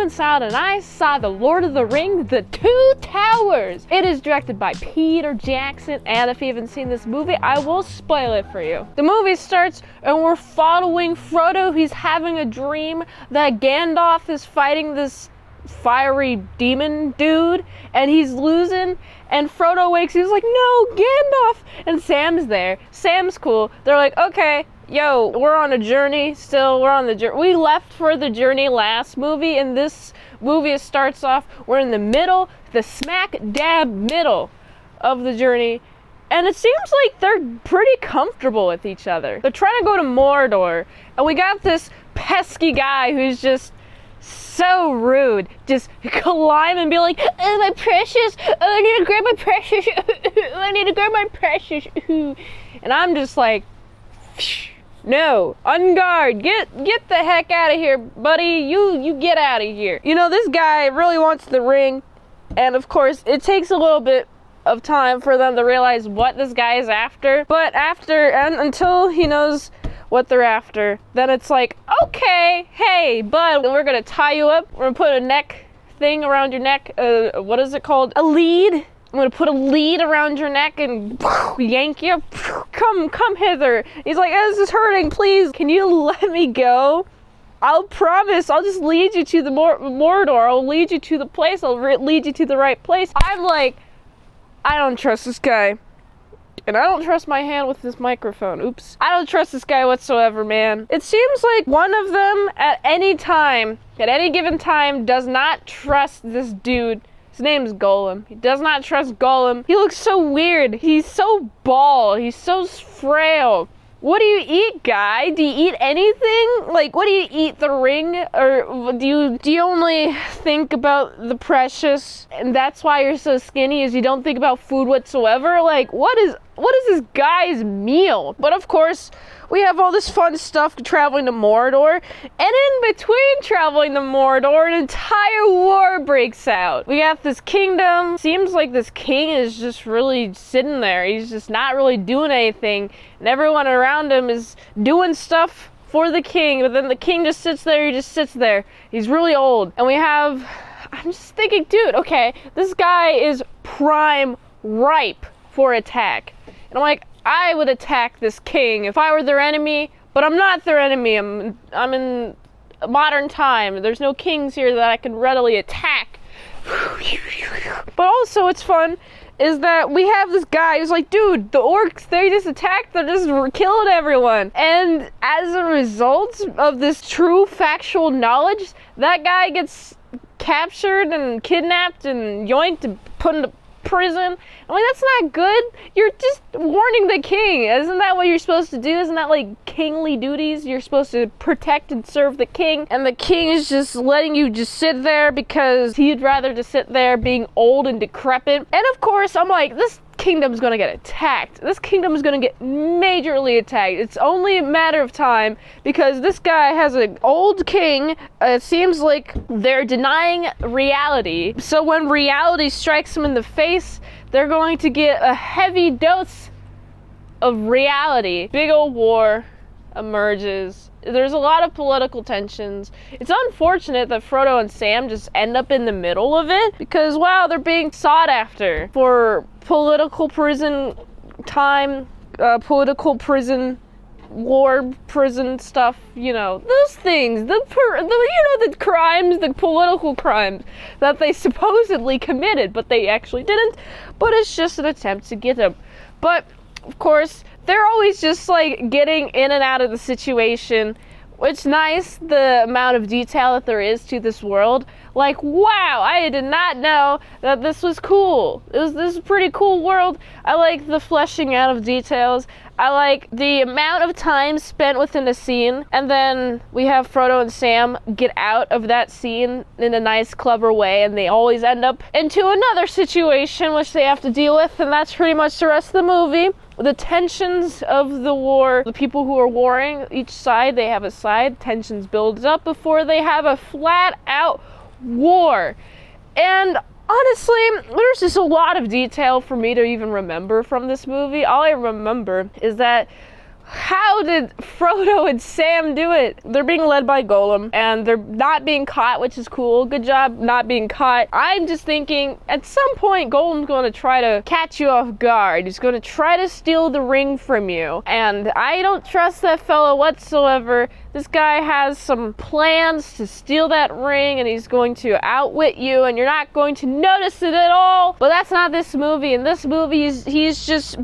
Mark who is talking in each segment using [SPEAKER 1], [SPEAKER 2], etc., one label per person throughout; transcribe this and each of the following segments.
[SPEAKER 1] Mint Salad and I saw The Lord of the Rings, The Two Towers. It is directed by Peter Jackson, and if you haven't seen this movie, I will spoil it for you. The movie starts and we're following Frodo. He's having a dream that Gandalf is fighting this fiery demon dude and he's losing, and Frodo wakes. He's like, no, Gandalf, and Sam's there. Sam's cool. They're like, okay, yo, we're on a journey still. We're on the journey. We left for the journey last movie, and this movie, it starts off, we're in the middle, the smack dab middle of the journey, and it seems like they're pretty comfortable with each other. They're trying to go to Mordor, and we got this pesky guy who's just so rude. Just climb and be like, oh, my precious, oh, I need to grab my precious, I need to grab my precious, and I'm just like, no, on guard, get the heck out of here, buddy. You get out of here. You know, this guy really wants the ring, and of course it takes a little bit of time for them to realize what this guy is after, but until he knows what they're after, then it's like, okay, hey bud, we're gonna tie you up, we're gonna put a neck thing around your neck, what is it called, a lead. I'm gonna put a lead around your neck and yank you. Come hither. He's like, oh, this is hurting, please, can you let me go? I'll promise, I'll just lead you to the Mordor, I'll lead you to the place, I'll lead you to the right place. I'm like, I don't trust this guy. And I don't trust my hand with this microphone. Oops. I don't trust this guy whatsoever, man. It seems like one of them at any given time, does not trust this dude. His name is Gollum. He does not trust Gollum. He looks so weird. He's so bald. He's so frail. What do you eat, guy? Do you eat anything? Like, what do you eat? The ring? Or do you only think about the precious, and that's why you're so skinny, is you don't think about food whatsoever? Like, what is this guy's meal? But of course, we have all this fun stuff traveling to Mordor, and in between traveling to Mordor, an entire war breaks out. We got this kingdom. Seems like this king is just really sitting there. He's just not really doing anything, and everyone around him is doing stuff for the king, but then the king just sits there. He just sits there. He's really old. And I'm just thinking, dude, okay, this guy is prime ripe for attack. And I'm like, I would attack this king if I were their enemy, but I'm not their enemy. I'm in modern time. There's no kings here that I can readily attack. But also, what's fun is that we have this guy who's like, dude, the orcs, they just attacked, they're just killing everyone. And as a result of this true factual knowledge, that guy gets captured and kidnapped and yoinked and put into prison. I'm like, that's not good. You're just warning the king. Isn't that what you're supposed to do? Isn't that like kingly duties? You're supposed to protect and serve the king, and the king is just letting you just sit there because he'd rather just sit there being old and decrepit. And of course, I'm like, this kingdom's gonna get attacked. This kingdom is gonna get majorly attacked. It's only a matter of time, because this guy has an old king. It seems like they're denying reality. So when reality strikes them in the face, they're going to get a heavy dose of reality. Big old war emerges. There's a lot of political tensions. It's unfortunate that Frodo and Sam just end up in the middle of it, because, wow, they're being sought after for political prison time, political prison, war prison stuff, you know, those things, the crimes, the political crimes that they supposedly committed, but they actually didn't, but it's just an attempt to get them. But, of course, they're always just, like, getting in and out of the situation. It's nice, the amount of detail that there is to this world. Like, wow, I did not know that this was cool. This is a pretty cool world. I like the fleshing out of details. I like the amount of time spent within a scene, and then we have Frodo and Sam get out of that scene in a nice, clever way, and they always end up into another situation which they have to deal with, and that's pretty much the rest of the movie. The tensions of the war, the people who are warring, each side, they have a side, tensions builds up before they have a flat-out war. And honestly, there's just a lot of detail for me to even remember from this movie. All I remember is that How did Frodo and Sam do it? They're being led by Gollum, and they're not being caught, which is cool. Good job not being caught. I'm just thinking, at some point, Gollum's going to try to catch you off guard. He's going to try to steal the ring from you, and I don't trust that fella whatsoever. This guy has some plans to steal that ring, and he's going to outwit you, and you're not going to notice it at all. But that's not this movie. In this movie, he's just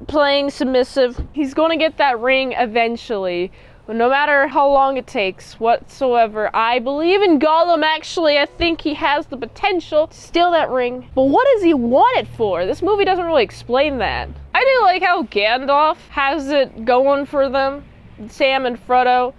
[SPEAKER 1] playing submissive. He's going to get that ring eventually, no matter how long it takes whatsoever. I believe in Gollum, actually. I think he has the potential to steal that ring. But what does he want it for? This movie doesn't really explain that. I do like how Gandalf has it going for them, Sam and Frodo.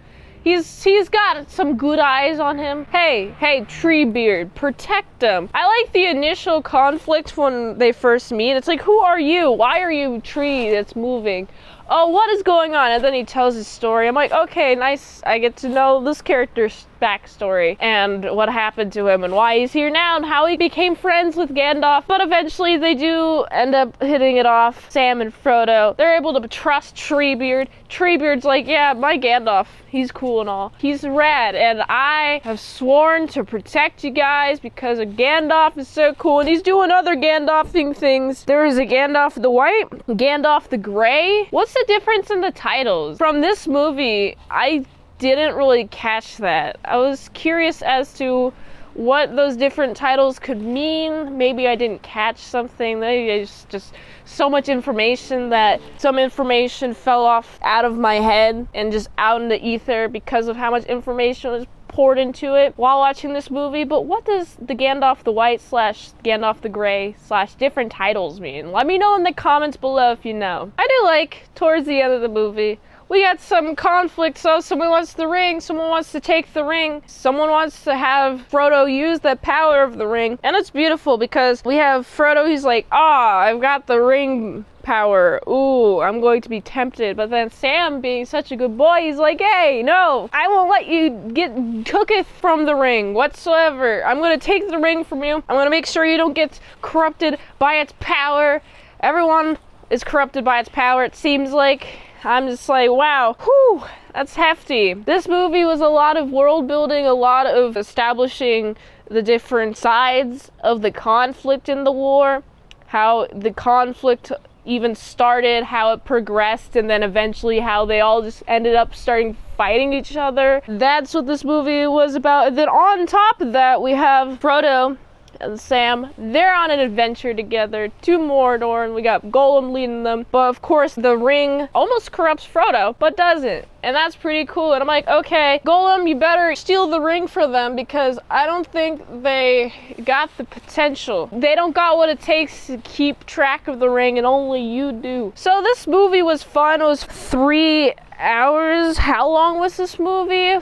[SPEAKER 1] He's got some good eyes on him. Hey, Treebeard, protect him. I like the initial conflict when they first meet. It's like, who are you? Why are you a tree that's moving? Oh, what is going on? And then he tells his story. I'm like, okay, nice. I get to know this character's backstory and what happened to him and why he's here now and how he became friends with Gandalf. But eventually they do end up hitting it off, Sam and Frodo. They're able to trust Treebeard. Treebeard's like, yeah, my Gandalf, he's cool and all. He's rad, and I have sworn to protect you guys because Gandalf is so cool, and he's doing other Gandalfing things. There is a Gandalf the White, Gandalf the Gray. What's the difference in the titles? From this movie, I didn't really catch that. I was curious as to what those different titles could mean. Maybe I didn't catch something. There's just so much information that some information fell off out of my head and just out in the ether because of how much information was poured into it while watching this movie. But what does the Gandalf the White / Gandalf the Gray / different titles mean? Let me know in the comments below if you know. I do like, towards the end of the movie, we got some conflict. So someone wants the ring, someone wants to take the ring, someone wants to have Frodo use the power of the ring. And it's beautiful because we have Frodo, he's like, I've got the ring power. Ooh, I'm going to be tempted. But then Sam, being such a good boy, he's like, hey, no, I won't let you get tooketh from the ring whatsoever. I'm going to take the ring from you. I'm going to make sure you don't get corrupted by its power. Everyone is corrupted by its power, it seems like. I'm just like, wow, whew, that's hefty. This movie was a lot of world building, a lot of establishing the different sides of the conflict in the war, how the conflict even started, how it progressed, and then eventually how they all just ended up starting fighting each other. That's what this movie was about. And then on top of that, we have Frodo and Sam. They're on an adventure together to Mordor, and we got Gollum leading them. But of course, the ring almost corrupts Frodo, but doesn't. And that's pretty cool. And I'm like, okay, Gollum, you better steal the ring for them because I don't think they got the potential. They don't got what it takes to keep track of the ring, and only you do. So this movie was fun. It was 3 hours. How long was this movie?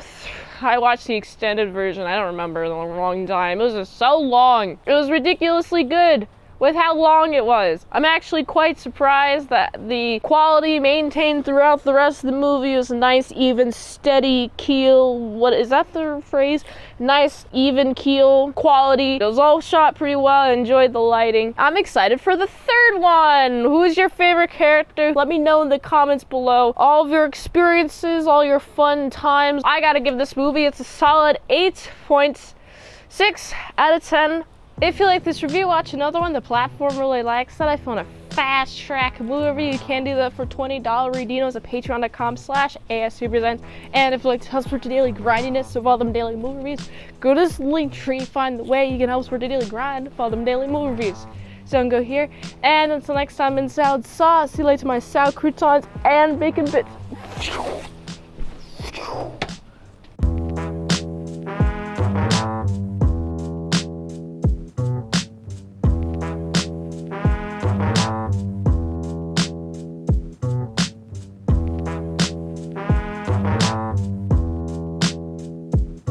[SPEAKER 1] I watched the extended version. I don't remember in a long time. It was just so long. It was ridiculously good with how long it was. I'm actually quite surprised that the quality maintained throughout the rest of the movie was a nice, even, steady keel. What is that the phrase? Nice, even keel quality. It was all shot pretty well. I enjoyed the lighting. I'm excited for the third one. Who's your favorite character? Let me know in the comments below. All of your experiences, all your fun times. I gotta give this movie, it's a solid 8.6 out of 10. If you like this review, watch another one. The platform really likes that. I found a fast track movie. You can do that for $20. Redeem those at patreon.com/ASEPresents. And if you like to help support the daily grindiness of all them daily movie reviews, go to this link tree, find the way you can help support the daily grind of all them daily movie reviews. So go here. And until next time, mint salad sauce. See you later, my salad croutons and bacon bits.